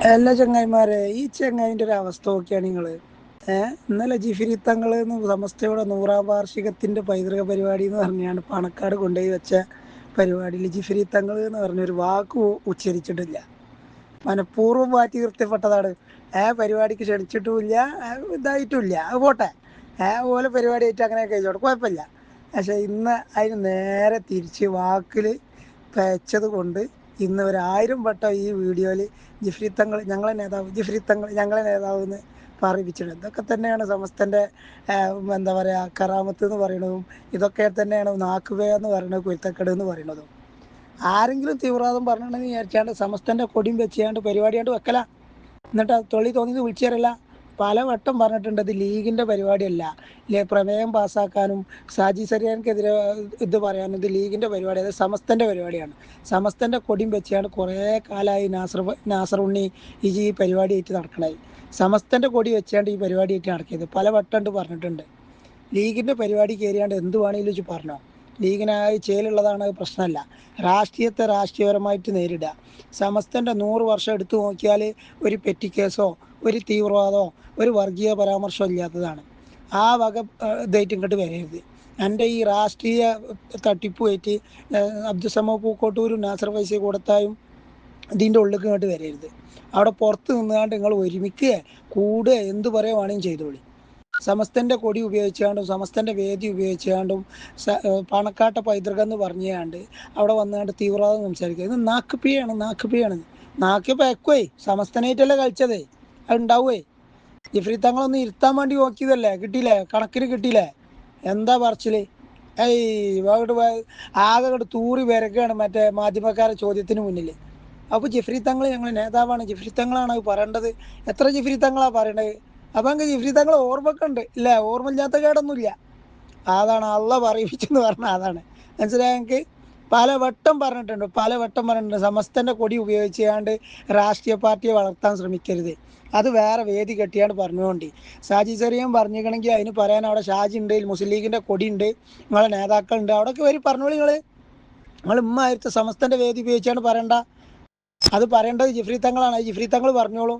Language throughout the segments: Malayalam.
എല്ലാ ചങ്ങായിമാരെ ഈ ചങ്ങായിൻ്റെ ഒരു അവസ്ഥ നോക്കിയാണ് നിങ്ങൾ. ഇന്നലെ ജിഫിരി തങ്ങൾ സമസ്തയുടെ 100ാം വാർഷികത്തിൻ്റെ പൈതൃക പരിപാടി എന്ന് പറഞ്ഞാണ് പണക്കാട് കൊണ്ടുപോയി വെച്ച പരിപാടിയിൽ ജിഫിരി തങ്ങൾ എന്ന് പറഞ്ഞൊരു വാക്ക് ഉച്ചരിച്ചിട്ടില്ല. മനഃപൂർവ്വം മാറ്റി നിർത്തിപ്പെട്ടതാണ്. പരിപാടിക്ക് ക്ഷണിച്ചിട്ടുമില്ല, ഇതായിട്ടുമില്ല, അത് പോട്ടെ. അതുപോലെ പരിപാടി ആയിട്ട് അങ്ങനെ കഴിച്ചോട്ടെ, കുഴപ്പമില്ല. പക്ഷെ ഇന്ന് അതിന് നേരെ തിരിച്ച് വാക്കിൽ പേച്ചത് കൊണ്ട് ഇന്ന് 1000 വട്ടം ഈ വീഡിയോയിൽ ജിഫ്രി തങ്ങൾ ഞങ്ങളെ നേതാവ്, ജിഫ്രി തങ്ങൾ ഞങ്ങളെ നേതാവ് എന്ന് പറയിപ്പിച്ചിട്ടുണ്ട്. ഇതൊക്കെ തന്നെയാണ് സമസ്തൻ്റെ എന്താ പറയുക കറാമത്ത് എന്ന് പറയുന്നതും, ഇതൊക്കെ തന്നെയാണ് നാക്കുവ എന്ന് പറയുന്നത്, കുരുത്തക്കേട് എന്ന് പറയുന്നതും. ആരെങ്കിലും തീവ്രവാദം പറഞ്ഞിട്ടുണ്ടെന്ന് വിചാരിച്ചാണ്ട് സമസ്തൻ്റെ കൊടിയും വെച്ചാണ്ട് പരിപാടിയാണ്ട് വെക്കല, എന്നിട്ട് തൊള്ളി തോന്നിയത് വിളിച്ചു തരല്ല. പല വട്ടം പറഞ്ഞിട്ടുണ്ട് ഇത് ലീഗിൻ്റെ പരിപാടിയല്ല, പ്രമേയം പാസ്സാക്കാനും സാജി സരിയാനെതിരെ ഇത് പറയാനും ഇത് ലീഗിൻ്റെ പരിപാടി, അത് സമസ്തൻ്റെ പരിപാടിയാണ്. സമസ്തൻ്റെ കൊടിയും വെച്ചാണ് കുറേ കാലമായി നാസർ ഉണ്ണി ഈ പരിപാടിയായിട്ട് നടക്കണത്. സമസ്തൻ്റെ കൊടി വെച്ചാണ്ട് ഈ പരിപാടിയായിട്ട് നടക്കിയത് പല വട്ടം പറഞ്ഞിട്ടുണ്ട്. ലീഗിൻ്റെ പരിപാടി കയറിയാണ്ട് എന്ത് വേണമെങ്കിലും വെച്ച് പറഞ്ഞോ, ലീഗിനായി ചേലുള്ളതാണ്, പ്രശ്നമല്ല. രാഷ്ട്രീയത്തെ രാഷ്ട്രീയപരമായിട്ട് നേരിടുക. സമസ്തൻ്റെ 100 വർഷം എടുത്തു നോക്കിയാൽ ഒരു പെറ്റി കേസോ ഒരു തീവ്രവാദമോ ഒരു വർഗീയ പരാമർശം ഇല്ലാത്തതാണ്. ആ വക ഇതായിട്ട് ഇങ്ങോട്ട് വരരുത്. എൻ്റെ ഈ രാഷ്ട്രീയ തട്ടിപ്പുമായിട്ട് അബ്ദുസമ പൂക്കോട്ടൂരും നാസർ ഫൈസി കൊടുത്തായും ഇതിൻ്റെ ഉള്ളിലേക്ക് ഇങ്ങോട്ട് വരരുത്. അവിടെ പുറത്ത് നിന്നുകൊണ്ട് നിങ്ങൾ ഒരുമിക്കുക, കൂടുക, എന്ത് പറയുകയാണെങ്കിലും ചെയ്തോളി. സമസ്തൻ്റെ കൊടി ഉപയോഗിച്ചാണ്ടും സമസ്തൻ്റെ വേദി ഉപയോഗിച്ചാണ്ടും പണക്കാട്ട പൈതൃകം എന്ന് പറഞ്ഞാണ്ട് അവിടെ വന്നുകൊണ്ട് തീവ്രവാദം സംസാരിക്കുക. ഇത് നാക്കുപിയാണ്. നാക്ക് പേക്കുവേ സമസ്തനായിട്ടല്ലേ കളിച്ചതേ, അത് ഉണ്ടാവുമേ. ജിഫ്രി തങ്ങളൊന്ന് ഇരുത്താൻ വേണ്ടി നോക്കിയതല്ലേ, കിട്ടിയില്ലേ, കണക്കിന് കിട്ടിയില്ലേ, എന്താ പറച്ചില്. ആകെ അങ്ങോട്ട് തൂറി വിരക്കുകയാണ് മറ്റേ മാധ്യമക്കാരെ ചോദ്യത്തിന് മുന്നിൽ. അപ്പോൾ ജിഫ്രി തങ്ങൾ ഞങ്ങൾ നേതാവാണ്, ജിഫ്രി തങ്ങളാണ് അത് പറയേണ്ടത്. എത്ര ജിഫ്രി തങ്ങളാണ് പറയണത്? അപ്പം അങ്ങ് ജിഫ്രി തങ്ങൾ ഓർമ്മക്കുണ്ട് ഇല്ലേ, ഓർമ്മയില്ലാത്ത കേടൊന്നുമില്ല. അതാണ് അള്ള പറയിപ്പിച്ചെന്ന് പറഞ്ഞാൽ, അതാണ് മനസ്സിലായ ഞങ്ങൾക്ക്. പലവട്ടം പറഞ്ഞിട്ടുണ്ട് സമസ്തൻ്റെ കൊടി ഉപയോഗിച്ചാണ്ട് രാഷ്ട്രീയ പാർട്ടിയെ വളർത്താൻ ശ്രമിക്കരുത്, അത് വേറെ വേദി കെട്ടിയാണ്ട് പറഞ്ഞുകൊണ്ട്. ഷാജി ചെറിയാൻ പറഞ്ഞിരിക്കണമെങ്കിൽ അതിന് പറയാൻ അവിടെ ഷാജി ഉണ്ട്, മുസ്ലിം ലീഗിൻ്റെ കൊടി ഉണ്ട്, നിങ്ങളെ നേതാക്കളുണ്ട്, അവിടെയൊക്കെ വരി പറഞ്ഞോളി. നിങ്ങൾ ആയിട്ട് സമസ്തൻ്റെ വേദി ഉപയോഗിച്ചാണ്ട് പറയണ്ട. അത് പറയേണ്ടത് ജിഫ്രി തങ്ങളാണ്. ജിഫ്രി തങ്ങൾ പറഞ്ഞോളൂ.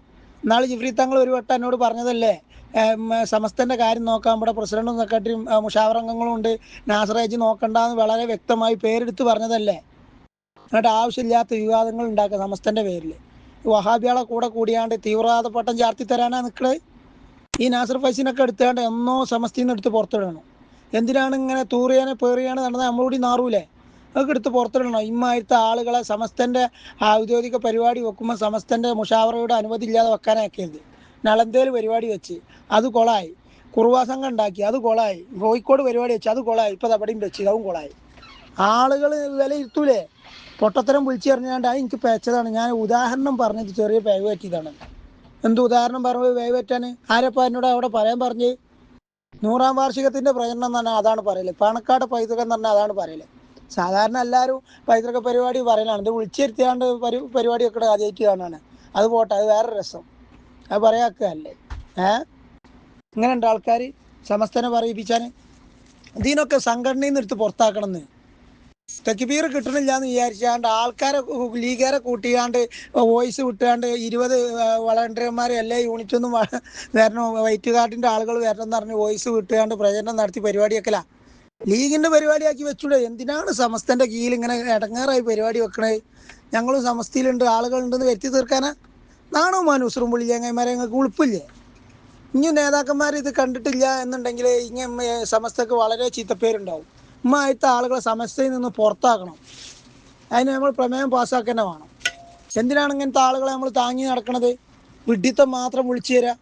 നാൾ ജിഫ്രി തങ്ങൾ ഒരു വട്ടം എന്നോട് പറഞ്ഞതല്ലേ, സമസ്തൻ്റെ കാര്യം നോക്കാൻ ഇവിടെ പ്രസിഡന്റും സെക്രട്ടറിയും മുഷാവറംഗങ്ങളും ഉണ്ട്, നാസറേജ് നോക്കണ്ടെന്ന് വളരെ വ്യക്തമായി പേരെടുത്ത് പറഞ്ഞതല്ലേ. എന്നിട്ട് ആവശ്യമില്ലാത്ത വിവാദങ്ങൾ ഉണ്ടാക്കുക സമസ്തൻ്റെ പേരിൽ. വഹാബികളെ കൂടിയാണ്ട് തീവ്രവാദ പട്ടം ചാർത്തി തരാനാണ് നിൽക്കുന്നത്. ഈ നാസർ ഫൈസിനൊക്കെ എടുത്തുകൊണ്ട് എന്നോ സമസ്തയിൽ നിന്ന് എടുത്ത് പുറത്തിടണം. എന്തിനാണ് ഇങ്ങനെ തൂറിയാനെ പേറിയാണ് നടന്നത്, നമ്മളൂടി നാറൂലേ, അതൊക്കെ എടുത്ത് പുറത്തിടണം. ഇമ്മായിരത്തെ ആളുകളെ സമസ്തൻ്റെ ഔദ്യോഗിക പരിപാടി വെക്കുമ്പോൾ സമസ്തൻ്റെ മുഷാവറയുടെ അനുമതി ഇല്ലാതെ വെക്കാനാക്കിയത്. നളന്തയിൽ പരിപാടി വെച്ച് അത് കൊളായി, കുറുവാ സംഘം ഉണ്ടാക്കി അത് കൊളായി, കോഴിക്കോട് പരിപാടി വെച്ച് അത് കൊളായി, ഇപ്പോൾ തപടിയും വെച്ച് അതും കൊളായി. ആളുകൾ വിലയിരുത്തൂലേ, പൊട്ടത്തരം വിളിച്ചു പറഞ്ഞാണ്ട് അത് എനിക്ക് പേച്ചതാണ്. ഞാൻ ഉദാഹരണം പറഞ്ഞത് ചെറിയ പേവ് പറ്റിയതാണ്. എന്ത് ഉദാഹരണം പറഞ്ഞു വേവ് പറ്റാൻ? ആരപ്പോൾ എന്നോട് അവിടെ പറയാൻ പറഞ്ഞ്? 100ാം വാർഷികത്തിൻ്റെ പ്രചരണം എന്ന് പറഞ്ഞാൽ അതാണ് പറയല്, പാണക്കാട് പൈതൃകം എന്ന് പറഞ്ഞാൽ അതാണ് പറയല്. സാധാരണ എല്ലാവരും പൈതൃക പരിപാടി പറയലാണ്, ഇത് വിളിച്ചിരുത്തിയാണ്ട് പരിപാടി ഒക്കെ ആദ്യമായിട്ട് കാണാണ്. അത് പോട്ടെ, അത് വേറെ രസം, അത് പറയാക്കല്ലേ. ഇങ്ങനെ ഉണ്ട് ആൾക്കാർ സമസ്തനെ പറയിപ്പിച്ചാൻ. ഇതിനൊക്കെ സംഘടനയിൽ നിന്ന് എടുത്ത് പുറത്താക്കണമെന്ന്. തെക്കുബീർ കിട്ടണില്ല എന്ന് വിചാരിച്ചാണ്ട് ആൾക്കാരെ ലീഗുകാരെ കൂട്ടിയാണ്ട് വോയിസ് വിട്ടാണ്ട് 20 വളണ്ടിയർമാരെ എല്ലാ യൂണിറ്റൊന്നും വരണം, വൈറ്റ് കാർഡിൻ്റെ ആളുകൾ വരണം എന്ന് പറഞ്ഞ് വോയിസ് വിട്ടുകാണ്ട് പ്രചരണം നടത്തി പരിപാടിയൊക്കെല. ലീഗിൻ്റെ പരിപാടിയാക്കി വെച്ചൂടെ? എന്തിനാണ് സമസ്തൻ്റെ കീഴിൽ ഇങ്ങനെ ഇടങ്ങേറായി പരിപാടി വെക്കണേ? ഞങ്ങളും സമസ്തയിലുണ്ട്, ആളുകളുണ്ടെന്ന് വരുത്തി തീർക്കാനാ? നാണോ മാനൂസറും പുള്ളി ചങ്ങന്മാരെ ഞങ്ങൾക്ക് ഉളുപ്പില്ലേ? ഇനി നേതാക്കന്മാർ ഇത് കണ്ടിട്ടില്ല എന്നുണ്ടെങ്കിൽ ഇങ്ങനെ സമസ്തക്ക് വളരെ ചീത്തപ്പേരുണ്ടാവും. ആദ്യത്തെ ആളുകളെ സമസ്തയിൽ നിന്ന് പുറത്താക്കണം. അതിന് നമ്മൾ പ്രമേയം പാസ്സാക്കുക തന്നെ വേണം. എന്തിനാണ് ഇങ്ങനത്തെ ആളുകളെ നമ്മൾ താങ്ങി നടക്കണത്? വിഡ്ഢിത്തം മാത്രം വിളിച്ചു തരാം.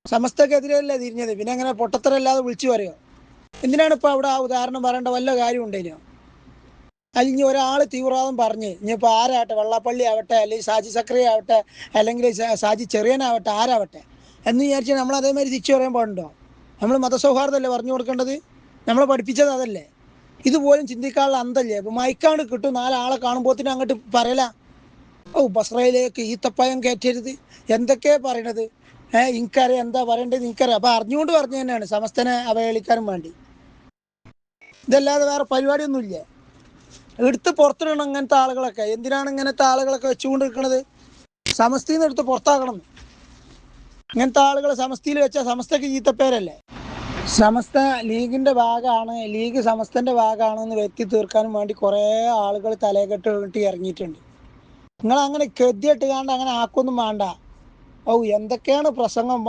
സമസ്തക്കെതിരെയല്ലേ തിരിഞ്ഞത്, പിന്നെ അങ്ങനെ പൊട്ടത്തരല്ലാതെ വിളിച്ചു പറയുമോ? എന്തിനാണ് ഇപ്പോൾ അവിടെ ആ ഉദാഹരണം പറയേണ്ട വല്ല കാര്യം ഉണ്ടേനോ? അല്ലെങ്കിൽ ഒരാൾ തീവ്രവാദം പറഞ്ഞ് ഇനിയിപ്പോൾ ആരാവട്ടെ, വെള്ളാപ്പള്ളി ആവട്ടെ, അല്ലെങ്കിൽ ഷാജി സക്രി ആവട്ടെ, അല്ലെങ്കിൽ ഷാജി ചെറിയനാവട്ടെ, ആരാവട്ടെ എന്ന് വിചാരിച്ചാൽ നമ്മൾ അതേമാതിരി തിരിച്ചു പറയാൻ പാടുണ്ടോ? നമ്മൾ മതസൗഹാർദ്ദമല്ലേ പറഞ്ഞു കൊടുക്കേണ്ടത്? നമ്മളെ പഠിപ്പിച്ചത് അതല്ലേ. ഇതുപോലും ചിന്തിക്കാനുള്ള അന്തല്ലേ. ഇപ്പം മയക്കാണ്ട് കിട്ടും, 4 ആളെ കാണുമ്പോഴത്തേനും അങ്ങോട്ട് പറയല, ബസ്രയിലേക്ക് ഈത്തപ്പയം കയറ്റരുത്, എന്തൊക്കെയാണ് പറയണത്. എനിക്കറിയാം എന്താ പറയേണ്ടത്, എനിക്കറിയാം. അപ്പം അറിഞ്ഞുകൊണ്ട് പറഞ്ഞു തന്നെയാണ് സമസ്തനെ അവഹേളിക്കാനും വേണ്ടി. ഇതല്ലാതെ വേറെ പരിപാടിയൊന്നുമില്ലേ? എടുത്ത് പുറത്തിടണം ഇങ്ങനത്തെ ആളുകളൊക്കെ. എന്തിനാണ് ഇങ്ങനത്തെ ആളുകളൊക്കെ വെച്ചുകൊണ്ട് നിൽക്കുന്നത്? സമസ്തയിൽ നിന്ന് എടുത്ത് പുറത്താക്കണം. ഇങ്ങനത്തെ ആളുകൾ സമസ്തയിൽ വെച്ചാൽ സമസ്തക്ക് ചീത്തപ്പേരല്ലേ. സമസ്ത ലീഗിൻ്റെ ഭാഗമാണ്, ലീഗ് സമസ്തൻ്റെ ഭാഗമാണെന്ന് വ്യക്തി തീർക്കാനും വേണ്ടി കുറേ ആളുകൾ തലകെട്ട് കെട്ടി ഇറങ്ങിയിട്ടുണ്ട്. നിങ്ങളങ്ങനെ ഗതിയിട്ട് കാണ്ട് അങ്ങനെ ആക്കൊന്നും വേണ്ട. എന്തൊക്കെയാണ് പ്രസംഗം.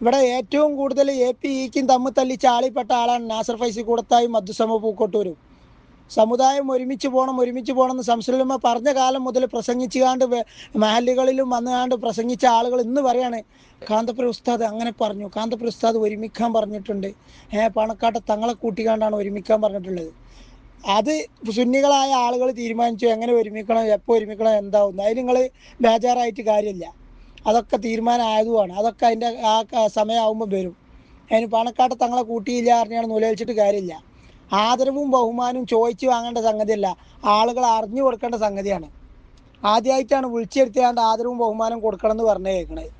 ഇവിടെ ഏറ്റവും കൂടുതൽ APEക്കും തമ്മിൽ തല്ലിച്ച ആളിൽപ്പെട്ട ആളാണ് നാസർ ഫൈസി കൂടത്തായും മധുസമ പൂക്കോട്ടൂരും. സമുദായം ഒരുമിച്ച് പോകണം എന്ന് ശംസുലുലമ പറഞ്ഞ കാലം മുതൽ പ്രസംഗിച്ചുകാണ്ട് മഹല്ലുകളിലും വന്നുകാണ്ട് പ്രസംഗിച്ച ആളുകൾ ഇന്ന് പറയാണ് കാന്തപുര ഉസ്താദ് അങ്ങനെ പറഞ്ഞു, കാന്തപുര ഉസ്താദ് ഒരുമിക്കാൻ പറഞ്ഞിട്ടുണ്ട്, പണക്കാട്ടെ തങ്ങളെ കൂട്ടിക്കാണ്ടാണ് ഒരുമിക്കാൻ പറഞ്ഞിട്ടുള്ളത്. അത് സുന്നികളായ ആളുകൾ തീരുമാനിച്ചു എങ്ങനെ ഒരുമിക്കണം, എപ്പോൾ ഒരുമിക്കണം, എന്താവും. അതിന് നിങ്ങൾ ബേജാറായിട്ട് കാര്യമില്ല. അതൊക്കെ തീരുമാനമായതുമാണ്. അതൊക്കെ അതിൻ്റെ ആ സമയമാകുമ്പോൾ വരും. അതിന് പണക്കാട്ടെ തങ്ങളെ കൂട്ടിയില്ല അറിഞ്ഞാണ് നൂലേൽച്ചിട്ട് കാര്യമില്ല. ആദരവും ബഹുമാനവും ചോദിച്ച് വാങ്ങേണ്ട സംഗതിയല്ല, ആളുകൾ അറിഞ്ഞു കൊടുക്കേണ്ട സംഗതിയാണ്. ആദ്യമായിട്ടാണ് വിളിച്ചെടുത്തിയാണ്ട് ആദരവും ബഹുമാനം കൊടുക്കണം എന്ന് പറഞ്ഞു കേൾക്കണത്.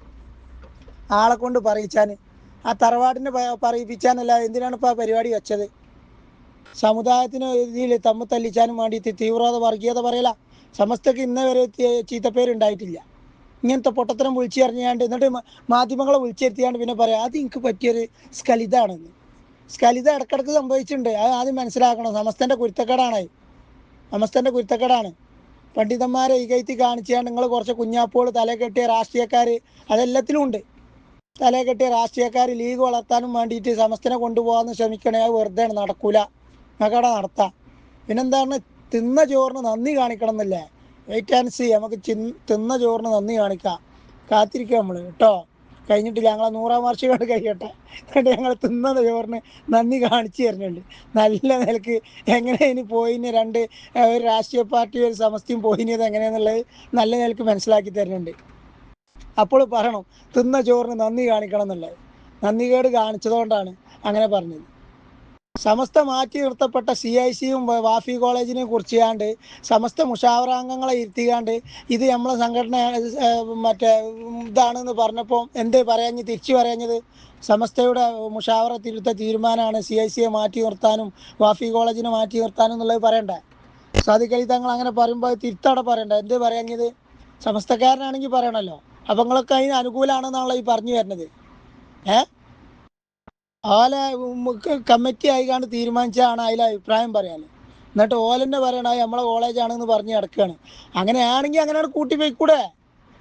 ആളെ കൊണ്ട് പറയിച്ചാൻ, ആ തറവാടിനെ പറയിപ്പിച്ചാനല്ല. എന്തിനാണ് ഇപ്പോൾ ആ പരിപാടി വെച്ചത്? സമുദായത്തിന് ഇതിൽ തമ്മിൽ തല്ലിച്ചാനും വേണ്ടിയിട്ട് തീവ്രവാദ വർഗീയത പറയല. സമസ്തക്ക് ഇന്നേ വരെ ചീത്തപ്പേരുണ്ടായിട്ടില്ല. ഇങ്ങനത്തെ പൊട്ടത്തരം വിളിച്ചു അറിഞ്ഞാണ്ട് എന്നിട്ട് മാധ്യമങ്ങളെ വിളിച്ചെടുത്തിയാണ്ട് പിന്നെ പറയാം അത് എനിക്ക് പറ്റിയൊരു സ്കലിതാണെന്ന്. സ്കലിത ഇടക്കിടക്ക് സംഭവിച്ചിട്ടുണ്ട്. അത് ആദ്യം മനസ്സിലാക്കണം. സമസ്തൻ്റെ കുരുത്തക്കേടാണ്. പണ്ഡിതന്മാരെ ഇകഴ്ത്തി കാണിച്ചാണ്ട് നിങ്ങൾ കുറച്ച് കുഞ്ഞാപ്പോൾ തല കെട്ടിയ രാഷ്ട്രീയക്കാർ, അതെല്ലാത്തിലും ഉണ്ട്. തല കെട്ടിയ രാഷ്ട്രീയക്കാർ ലീഗ് വളർത്താനും വേണ്ടിയിട്ട് സമസ്തനെ കൊണ്ടുപോകാമെന്ന് ശ്രമിക്കണേ. അത് വെറുതെ നടക്കൂല. നമുക്കവിടെ നടത്താം. പിന്നെന്താണ്, തിന്ന ചോറിന് നന്ദി കാണിക്കണം എന്നല്ലേ. Wait and see. നമുക്ക് തിന്ന ചോറിന് നന്ദി കാണിക്കാം. കാത്തിരിക്കുക നമ്മൾ കേട്ടോ. കഴിഞ്ഞിട്ടില്ല, ഞങ്ങളെ 100ാം വാർഷികമായിട്ട് കഴിയട്ടെ. എന്നിട്ട് ഞങ്ങൾ തിന്ന ചോറിന് നന്ദി കാണിച്ചു തരുന്നുണ്ട്. നല്ല നിലക്ക് എങ്ങനെ ഇനി പോയിന് ഒരു രാഷ്ട്രീയ പാർട്ടി ഒരു സമസ്തയും പോയിനത് എങ്ങനെയാണെന്നുള്ളത് നല്ല നിലക്ക് മനസ്സിലാക്കി തരുന്നുണ്ട്. അപ്പോൾ പറയണം തിന്ന ചോറിന് നന്ദി കാണിക്കണം എന്നുള്ളത്. നന്ദികേട് കാണിച്ചതുകൊണ്ടാണ് അങ്ങനെ പറഞ്ഞത്. സമസ്ത മാറ്റി നിർത്തപ്പെട്ട CICയും വാഫി കോളേജിനെ കുറിച്ചാണ്ട് സമസ്ത മുഷാവറാംഗങ്ങളെ ഇരുത്തിക്കാണ്ട് ഇത് നമ്മളെ സംഘടന മറ്റേ ഇതാണെന്ന് പറഞ്ഞപ്പോൾ എന്തേ തിരിച്ചു പറയാഞ്ഞത്? സമസ്തയുടെ മുഷാവറത്തിരുത്ത തീരുമാനമാണ് CICയെ മാറ്റി നിർത്താനും വാഫി കോളേജിനെ മാറ്റി നിർത്താനും എന്നുള്ളത് പറയണ്ടേ? സാദിഖ് അലി തങ്ങൾ അങ്ങനെ പറയുമ്പോൾ തിരുത്തവിടെ പറയണ്ടേ? എന്തേ പറയാഞ്ഞത്? സമസ്തക്കാരനാണെങ്കിൽ പറയണമല്ലോ. അപ്പം നിങ്ങളൊക്കെ അതിന് അനുകൂലമാണെന്നാണല്ലോ ഈ പറഞ്ഞു വരുന്നത്. ഓലെ കമ്മിറ്റി ആയിക്കാണ്ട് തീരുമാനിച്ചാണ് അതിൽ അഭിപ്രായം പറയാൻ. എന്നിട്ട് ഓലെന്നെ പറയണത് നമ്മളെ കോളേജാണെന്ന് പറഞ്ഞ് കിടക്കുകയാണ്. അങ്ങനെയാണെങ്കിൽ അങ്ങനെയാണ് കൂട്ടിപ്പോയിക്കൂടെ?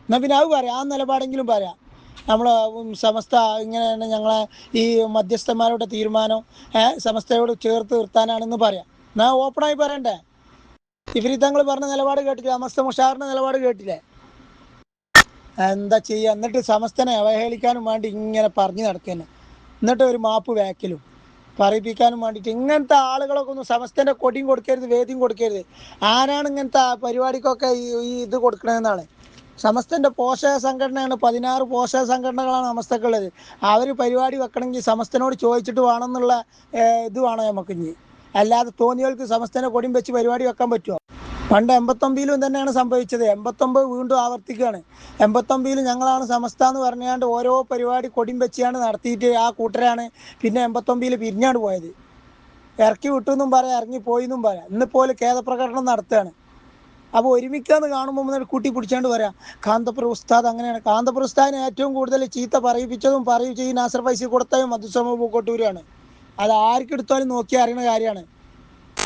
എന്നാൽ പിന്നെ അത് പറയാം. ആ നിലപാടെങ്കിലും പറയാം. നമ്മൾ സമസ്ത ഇങ്ങനെയാണ് ഞങ്ങളെ ഈ മധ്യസ്ഥന്മാരുടെ തീരുമാനം സമസ്തയോട് ചേർത്ത് നിർത്താനാണെന്ന് പറയാം. എന്നാൽ ഓപ്പണായി പറയണ്ടേ? ഇഫ്രി തങ്ങൾ പറഞ്ഞ നിലപാട് കേട്ടില്ലേ? സമസ്ത മുഷാറിൻ്റെ നിലപാട് കേട്ടില്ലേ? എന്താ ചെയ്യുക? എന്നിട്ട് സമസ്തനെ അവഹേളിക്കാനും വേണ്ടി ഇങ്ങനെ പറഞ്ഞു നടക്കുക. എന്നിട്ട് ഒരു മാപ്പ് വേക്കലും പറയിപ്പിക്കാനും വേണ്ടിയിട്ട് ഇങ്ങനത്തെ ആളുകളൊക്കെ ഒന്നും സമസ്തൻ്റെ കൊടിയും കൊടുക്കരുത്, വേദിയും കൊടുക്കരുത്. ആരാണ് ഇങ്ങനത്തെ പരിപാടിക്കൊക്കെ ഈ ഇത് കൊടുക്കണമെന്നാണ്. സമസ്തൻ്റെ പോഷക സംഘടനയാണ്. 16 പോഷക സംഘടനകളാണ് സമസ്തക്കുള്ളത്. അവർ പരിപാടി വെക്കണമെങ്കിൽ സമസ്തനോട് ചോദിച്ചിട്ട് വേണമെന്നുള്ള ഇത് വേണം നമുക്ക്. ഇനി അല്ലാതെ തോന്നിയവർക്ക് സമസ്തൻ്റെ കൊടിയും വെച്ച് പരിപാടി വെക്കാൻ പറ്റുമോ? പണ്ട് 89-ലും തന്നെയാണ് സംഭവിച്ചത്. 89 വീണ്ടും ആവർത്തിക്കുകയാണ്. 89-ൽ ഞങ്ങളാണ് സമസ്ത എന്ന് പറഞ്ഞാണ്ട് ഓരോ പരിപാടി കൊടിയും വെച്ചാണ് നടത്തിയിട്ട് ആ കൂട്ടരാണ് പിന്നെ 89-ൽ പിരിഞ്ഞാണ്ട് പോയത്. ഇറക്കി വിട്ടു എന്നും പറയാം, ഇറങ്ങിപ്പോയി എന്നും പറയാം. ഇന്നിപ്പോൾ ഖേദപ്രകടനം നടത്തുകയാണ്. അപ്പോൾ ഒരുമിക്കാന്ന് കാണുമ്പോൾ മുതൽ കൂട്ടി പിടിച്ചാണ്ട് പറയാം കാന്തപുര ഉസ്താദ് അങ്ങനെയാണ്. കാന്തപുര ഉസ്താദിനെ ഏറ്റവും കൂടുതൽ ചീത്ത പറയിപ്പിച്ചതും പറയിപ്പിച്ച ഈ നാസർ ഫൈസി കൊടുത്തതും മധുസമ പൂക്കോട്ടൂരാണ്. അത് ആർക്കെടുത്താലും നോക്കി അറിയുന്ന കാര്യമാണ്.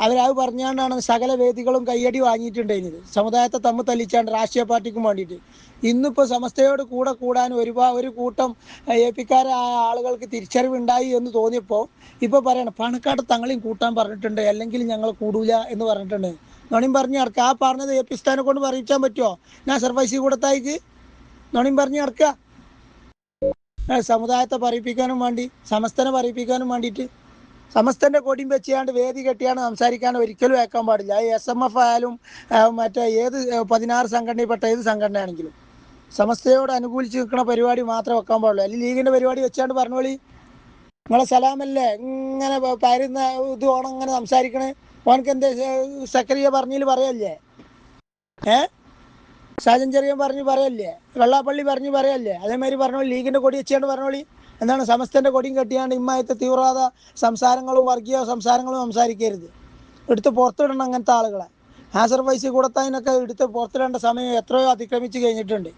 അവരത് പറഞ്ഞാണ്ടാണ് സകല വേദികളും കയ്യടി വാങ്ങിയിട്ടുണ്ടായിരുന്നത്. സമുദായത്തെ തമ്മിൽ തല്ലിച്ചാണ്ട് രാഷ്ട്രീയ പാർട്ടിക്കും വേണ്ടിയിട്ട്. ഇന്നിപ്പോൾ സമസ്തയോട് കൂടാൻ ഒരു കൂട്ടം APക്കാരായ ആളുകൾക്ക് തിരിച്ചറിവുണ്ടായി എന്ന് തോന്നിയപ്പോൾ ഇപ്പോൾ പറയണം പണക്കാട്ട് തങ്ങളെയും കൂട്ടാൻ പറഞ്ഞിട്ടുണ്ട്, അല്ലെങ്കിൽ ഞങ്ങൾ കൂടൂല എന്ന് പറഞ്ഞിട്ടുണ്ട്. നോണിയും പറഞ്ഞ് നടക്കുക. ആ പറഞ്ഞത് AP സ്ഥാനെ കൊണ്ട് പറയിച്ചാൻ പറ്റുമോ? നാസർ ഫൈസി കൂടത്തായിക്ക് നോണിയും പറഞ്ഞ് നടക്കുക. സമുദായത്തെ പറയിപ്പിക്കാനും വേണ്ടി, സമസ്തനെ പറയിപ്പിക്കാനും വേണ്ടിയിട്ട് സമസ്തൻ്റെ കൊടിയും വെച്ചാണ്ട് വേദി കെട്ടിയാണ് സംസാരിക്കാൻ ഒരിക്കലും വെക്കാൻ പാടില്ല. SMF ആയാലും മറ്റേ ഏത് 16 സംഘടനയിൽപ്പെട്ട ഏത് സംഘടനയാണെങ്കിലും സമസ്തയോട് അനുകൂലിച്ച് നിൽക്കുന്ന പരിപാടി മാത്രമേ വെക്കാൻ പാടുള്ളൂ. അല്ലെങ്കിൽ ലീഗിൻ്റെ പരിപാടി വെച്ചാണ്ട് പറഞ്ഞോളി. നിങ്ങളെ സലാമല്ലേ ഇങ്ങനെ പരുന്ന ഇത് ഓണം ഇങ്ങനെ സംസാരിക്കണേ? ഓനക്ക് എന്തേ സക്കരിയ പറഞ്ഞതിൽ പറയല്ലേ? ഷാജൻ ചെറിയൻ പറയല്ലേ? വെള്ളാപ്പള്ളി പറയല്ലേ? അതേമാതിരി പറഞ്ഞോളി. ലീഗിൻ്റെ കൊടി വെച്ചാണ്ട് പറഞ്ഞോളി. എന്താണ് സമസ്തൻ്റെ കൊടിയും കെട്ടിയാണ്ട് ഇമ്മായത്തെ തീവ്രവാദ സംസാരങ്ങളും വർഗീയ സംസാരങ്ങളും സംസാരിക്കരുത്. എടുത്ത് പുറത്തിടണം അങ്ങനത്തെ ആളുകളെ. നാസർ ഫൈസി കൂടത്തായിനൊക്കെ എടുത്ത് പുറത്തിടേണ്ട സമയം എത്രയോ അതിക്രമിച്ച് കഴിഞ്ഞിട്ടുണ്ട്.